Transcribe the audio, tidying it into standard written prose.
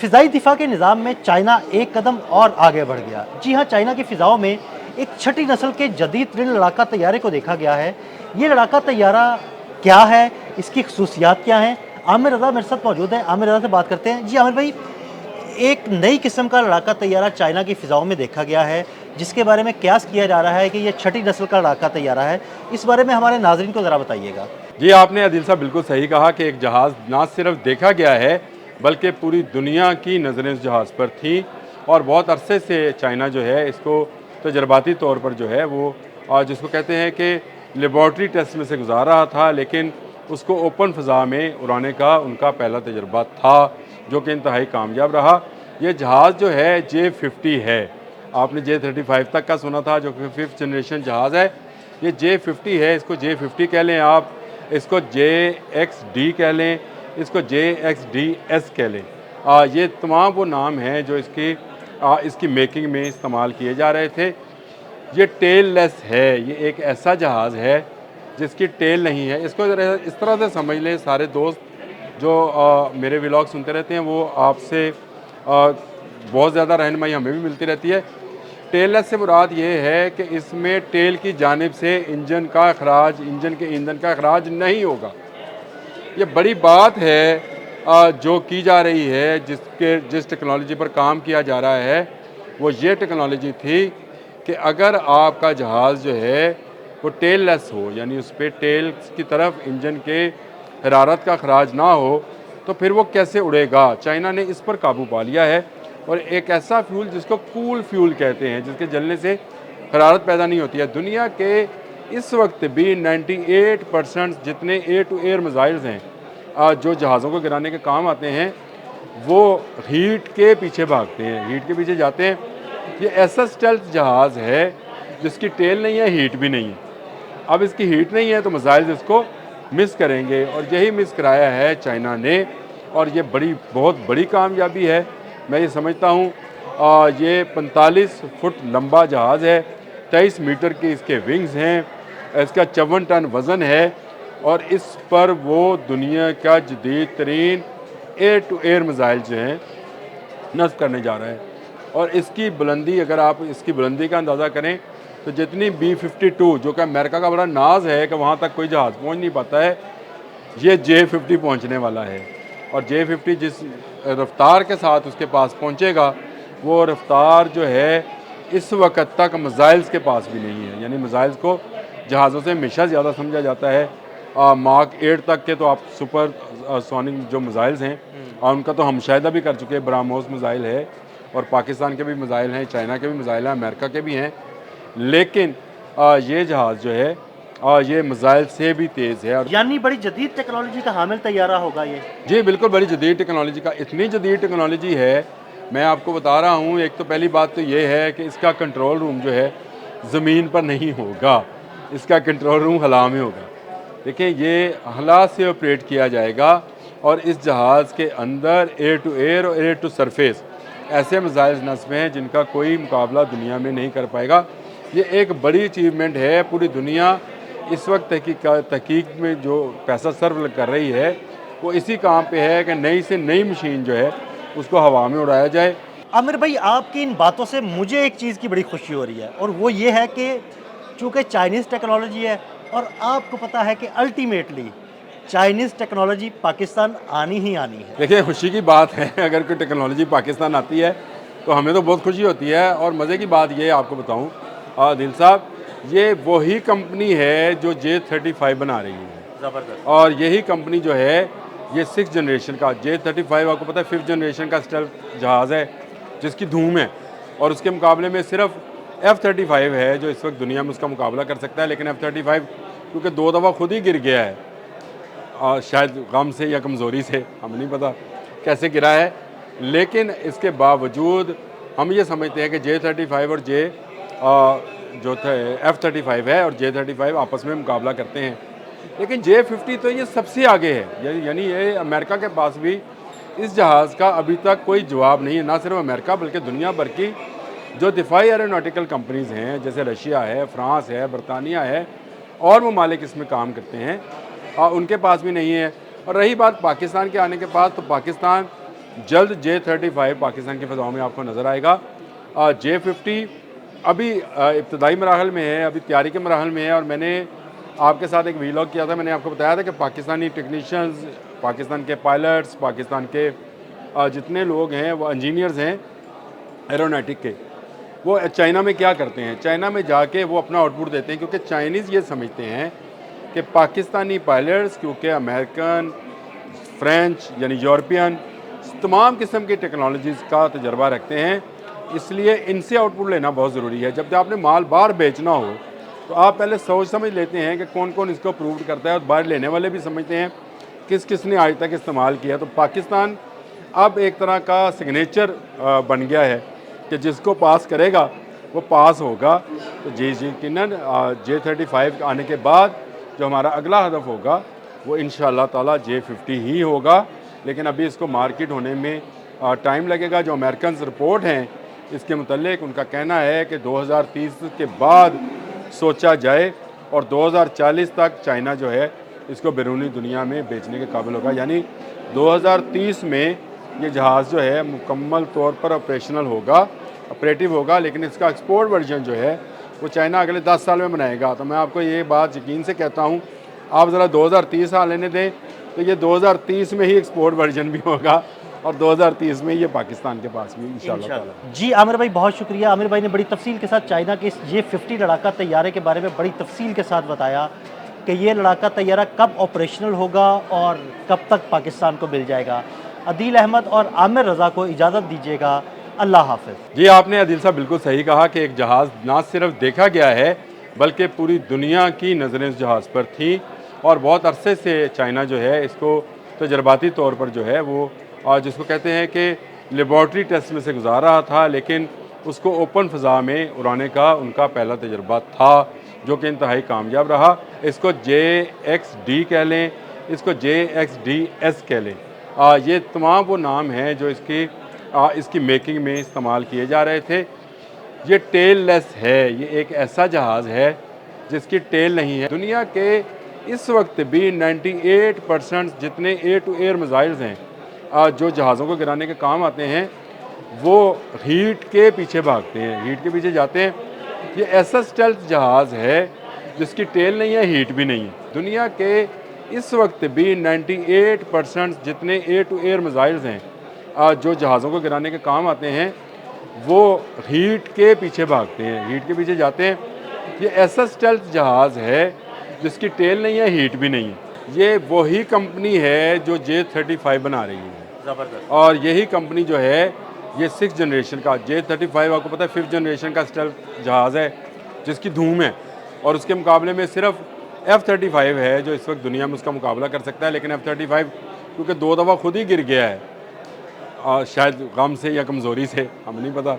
फ़िज़ाई दिफ़ा के निज़ाम में चाइना एक कदम और आगे बढ़ गया। जी हाँ, चाइना की फ़िज़ाओं में एक छठी नस्ल के जदीद तरीन लड़ाका तैयारे को देखा गया है। ये लड़ाका तैयारा क्या है? इसकी ख़ुसूसियात क्या हैं? आमिर रज़ा मेरे साथ मौजूद हैं। आमिर रज़ा से बात करते हैं। जी आमिर भाई, एक नई किस्म का लड़ाका तैयारा चाइना की फ़िज़ाओं में देखा गया है, जिसके बारे में कयास किया जा रहा है कि ये छठी नस्ल का लड़ाका तैयारा है। इस बारे में हमारे नाज़रीन को ज़रा बताइएगा। जी, आपने आदिल साहब बिल्कुल सही कहा कि एक जहाज़ ना सिर्फ देखा गया है, बल्कि पूरी दुनिया की नज़रें उस जहाज़ पर थीं और बहुत अरसे से चाइना जो है इसको तजर्बाती तौर पर जो है वो जिसको कहते हैं कि लेबॉर्ट्री टेस्ट में से गुज़ार रहा था, लेकिन उसको ओपन फ़ज़ा में उड़ाने का उनका पहला तजर्बा था, जो कि इंतहाई कामयाब रहा। ये जहाज़ जो है J-50 है। आपने J-35 तक का सुना था, जो कि 5th जनरेशन जहाज़ है। ये J-50 है, इसको J-50 कह लें आप, इसको JXD कह लें, इसको JXDS कह लें। ये तमाम वो नाम हैं जो इसकी मेकिंग में इस्तेमाल किए जा रहे थे। ये टेल लेस है, ये एक ऐसा जहाज़ है जिसकी टेल नहीं है। इसको ज़रा इस तरह से समझ लें सारे दोस्त जो मेरे व्लॉग सुनते रहते हैं, वो आपसे बहुत ज़्यादा रहनुमाई हमें भी मिलती रहती है। टेललेस से मुराद ये है कि इसमें टेल की जानिब से इंजन का अखराज, इंजन के ईंधन का अखराज नहीं होगा। ये बड़ी बात है जो की जा रही है, जिस टेक्नोलॉजी पर काम किया जा रहा है, वो ये टेक्नोलॉजी थी कि अगर आपका जहाज़ जो है वो टेललेस हो, यानी उस पर टेल की तरफ इंजन के हरारत का अखराज ना हो, तो फिर वो कैसे उड़ेगा। चाइना ने इस पर काबू पा लिया है और एक ऐसा फ्यूल जिसको कूल फ्यूल कहते हैं, जिसके जलने से हरारत पैदा नहीं होती है। दुनिया के इस वक्त भी 98% जितने एयर टू एयर मिसाइल्स हैं जो जहाज़ों को गिराने के काम आते हैं, वो हीट के पीछे भागते हैं, हीट के पीछे जाते हैं। ये ऐसा स्टेल्थ जहाज़ है जिसकी टेल नहीं है, हीट भी नहीं है। अब इसकी हीट नहीं है तो मिसाइल्स इसको मिस करेंगे और यही मिस कराया है चाइना ने और ये बहुत बड़ी कामयाबी है। मैं ये समझता हूँ ये 45 फुट लंबा जहाज़ है, 23 मीटर की इसके विंग्स हैं, इसका 54 टन वज़न है और इस पर वो दुनिया का जदीद तरीन एयर टू एयर मिसाइल जो हैं नस्ब करने जा रहा है। और इसकी बुलंदी, अगर आप इसकी बुलंदी का अंदाज़ा करें तो जितनी B-52 जो कि अमेरिका का बड़ा नाज है कि वहाँ तक कोई जहाज़ पहुँच नहीं पाता है, ये J-50 पहुँचने वाला है। और J-50 जिस रफ्तार के साथ उसके पास पहुँचेगा, वो रफ्तार जो है इस वक्त तक मिसाइल्स के पास भी नहीं है। यानी मिसाइल्स को जहाज़ों से हमेशा ज़्यादा समझा जाता है। मार्क 8 तक के तो आप सुपर सोनिक जो मिसाइल्स हैं उनका तो हम मुशाहिदा भी कर चुके हैं। ब्रह्मोस मिसाइल है और पाकिस्तान के भी मिसाइल हैं, चाइना के भी मिसाइल हैं, अमेरिका के भी हैं। लेकिन ये जहाज़ जो है ये मिसाइल से भी तेज़ है। और यानी बड़ी जदीद टेक्नोलॉजी का हामिल तैयारा होगा ये। जी बिल्कुल, बड़ी जदीद टेक्नोलॉजी का, इतनी जदीद टेक्नोलॉजी है, मैं आपको बता रहा हूँ। एक तो पहली बात तो ये है कि इसका कंट्रोल रूम जो है ज़मीन पर नहीं होगा, इसका कंट्रोल रूम हला में होगा। देखिए, ये हला से ऑपरेट किया जाएगा और इस जहाज़ के अंदर एयर टू एयर और एयर टू सरफेस ऐसे मिसाइल्स नस्ब हैं जिनका कोई मुकाबला दुनिया में नहीं कर पाएगा। ये एक बड़ी अचीवमेंट है। पूरी दुनिया इस वक्त तहकीक में जो पैसा सर्व कर रही है, वो इसी काम पे है कि नई से नई मशीन जो है उसको हवा में उड़ाया जाए। आमिर भाई, आपकी इन बातों से मुझे एक चीज़ की बड़ी खुशी हो रही है और वो ये है कि चूँकि चाइनीज़ टेक्नोलॉजी है और आपको पता है कि अल्टीमेटली चाइनीज़ टेक्नोलॉजी पाकिस्तान आनी ही आनी है। देखिए, खुशी की बात है अगर कोई टेक्नोलॉजी पाकिस्तान आती है तो हमें तो बहुत खुशी होती है। और मज़े की बात ये आपको बताऊँ दिल साहब, ये वही कंपनी है जो J-35 बना रही है। ज़बरदस्त। और यही कंपनी जो है ये 6th जनरेशन का J-35, आपको पता है 5th जनरेशन का स्टेल्थ जहाज़ है जिसकी धूम है। और उसके मुकाबले में सिर्फ F-35 है जो इस वक्त दुनिया में उसका मुकाबला कर सकता है। लेकिन F-35 क्योंकि 2 दफ़ा खुद ही गिर गया है, शायद गम से या कमज़ोरी से, हमें नहीं पता कैसे गिरा है, लेकिन इसके बावजूद हम ये समझते हैं कि J-35 और जो F-35 है और J-35 आपस में मुकाबला करते हैं। लेकिन J-50 तो ये सबसे आगे है, यानी ये अमेरिका के पास भी इस जहाज़ का अभी तक कोई जवाब नहीं है। ना सिर्फ अमेरिका बल्कि दुनिया भर की जो दिफाई एरोनॉटिकल कंपनीज़ हैं, जैसे रशिया है, फ्रांस है, बरतानिया है और ममालिक इसमें काम करते हैं, उनके पास भी नहीं है। और रही बात पाकिस्तान के आने के पास, तो पाकिस्तान जल्द J-35 पाकिस्तान की फ़ज़ाओं में आपको नज़र आएगा। J-50 अभी इब्तदाई मराहल में है, अभी तैयारी के मराहल में है और मैंने आपके साथ एक वीलॉग किया था। मैंने आपको बताया था कि पाकिस्तानी टेक्नीशियंस, पाकिस्तान के पायलट्स, पाकिस्तान के जितने लोग हैं वो इंजीनियर्स हैं एरोनॉटिक के, वो चाइना में क्या करते हैं, चाइना में जाके वो अपना आउटपुट देते हैं, क्योंकि चाइनीज़ ये समझते हैं कि पाकिस्तानी पायलट्स क्योंकि अमेरिकन, फ्रेंच यानी यूरोपियन तमाम किस्म की टेक्नोलॉजीज़ का तजर्बा रखते हैं, इसलिए इनसे आउटपुट लेना बहुत ज़रूरी है। जब आपने माल बाहर बेचना हो तो आप पहले सोच समझ लेते हैं कि कौन कौन इसको अप्रूव करता है और बाहर लेने वाले भी समझते हैं किस किस ने आज तक इस्तेमाल किया। तो पाकिस्तान अब एक तरह का सिग्नेचर बन गया है कि जिसको पास करेगा वो पास होगा। तो यकीनन J-35 आने के बाद जो हमारा अगला हदफ होगा वो इंशाअल्लाह ताला J-50 ही होगा, लेकिन अभी इसको मार्केट होने में टाइम लगेगा। जो अमेरिकन रिपोर्ट हैं इसके मुतल्लिक उनका कहना है कि 2030 के बाद सोचा जाए और 2040 तक चाइना जो है इसको बैरूनी दुनिया में बेचने के काबिल होगा। यानी 2030 में ये जहाज़ जो है मुकम्मल तौर पर ऑपरेटिव होगा, लेकिन इसका एक्सपोर्ट वर्जन जो है वो चाइना अगले 10 साल में बनाएगा। तो मैं आपको ये बात यकीन से कहता हूँ, आप ज़रा 2030 आ लेने दें तो ये 2030 में ही एक्सपोर्ट वर्जन भी होगा और 2030 में ये पाकिस्तान के पास भी इंशाअल्लाह। जी आमिर भाई, बहुत शुक्रिया। आमिर भाई ने बड़ी तफसील के साथ चाइना के इस J-50 लड़ाका तैयारे के बारे में बड़ी तफसील के साथ बताया कि ये लड़ाका तैयारा कब ऑपरेशनल होगा और कब तक पाकिस्तान को मिल जाएगा। अदील अहमद और आमिर रज़ा को इजाज़त दीजिएगा। अल्लाह हाफ़िज़। जी, आपने अदिल साहब बिल्कुल सही कहा कि एक जहाज़ ना सिर्फ देखा गया है बल्कि पूरी दुनिया की नज़रें इस जहाज़ पर थी और बहुत अरसे से चाइना जो है इसको तजर्बाती तौर पर जो है वो जिसको कहते हैं कि लेबॉर्ट्री टेस्ट में से गुजार रहा था, लेकिन उसको ओपन फ़ज़ा में उड़ाने का उनका पहला तजर्बा था जो कि इंतहाई कामयाब रहा। इसको JXD कह लें, इसको JXDS कह लें, ये तमाम वो नाम हैं जो इसकी मेकिंग में इस्तेमाल किए जा रहे थे। ये टेल लेस है, ये एक ऐसा जहाज़ है जिसकी टेल नहीं है। दुनिया के इस वक्त भी 98% जितने एयर टू एयर मिसाइल्स हैं जो जहाज़ों को गिराने के काम आते हैं वो हीट के पीछे भागते हैं, हीट के पीछे जाते हैं। ये ऐसा स्टेल्थ जहाज़ है जिसकी टेल नहीं है, हीट भी नहीं है। दुनिया के इस वक्त भी 98% जितने एयर टू एयर मिसाइल्स हैं जो जहाज़ों को गिराने के काम आते हैं वो हीट के पीछे भागते हैं, हीट के पीछे जाते हैं। ये ऐसा स्टेल्थ जहाज़ है जिसकी टेल नहीं है, हीट भी नहीं है। ये वही कंपनी है जो J-35 बना रही है ज़बरदस्त। और यही कंपनी जो है ये 6th जनरेशन का J-35 आपको पता है 5th जनरेशन का स्टेल्थ जहाज़ है जिसकी धूम है और उसके मुकाबले में सिर्फ F-35 है जो इस वक्त दुनिया में उसका मुकाबला कर सकता है। लेकिन F-35 क्योंकि 2 दफ़ा खुद ही गिर गया है, शायद गम से या कमज़ोरी से, हमें नहीं पता,